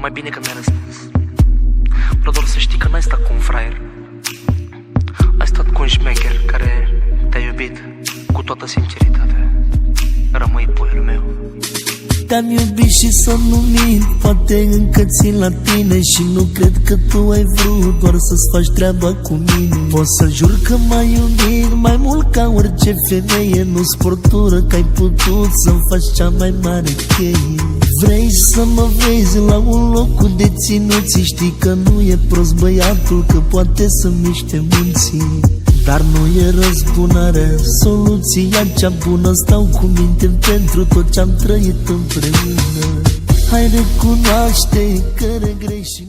Mai bine că mi-a răspuns. Vreau doar să știi că n-ai stat cu un fraier. Ai stat cu un șmecher care te-a iubit cu toată sinceritatea. Rămâi puiul meu. Te-am iubit și să nu mint, poate încă țin la tine și nu cred că tu ai vrut doar să-ți faci treaba cu mine. Pot să jur că m-ai iubit mai mult ca orice femeie, nu sportură că ai putut să-mi faci cea mai mare cheie. Vrei să mă vezi la un loc cu deținuții, știi că nu e prost băiatul, că poate să miște munții. Dar nu e răzbunarea, soluția cea bună, stau cu minte pentru tot ce-am trăit împreună. Hai, recunoaște că regrești.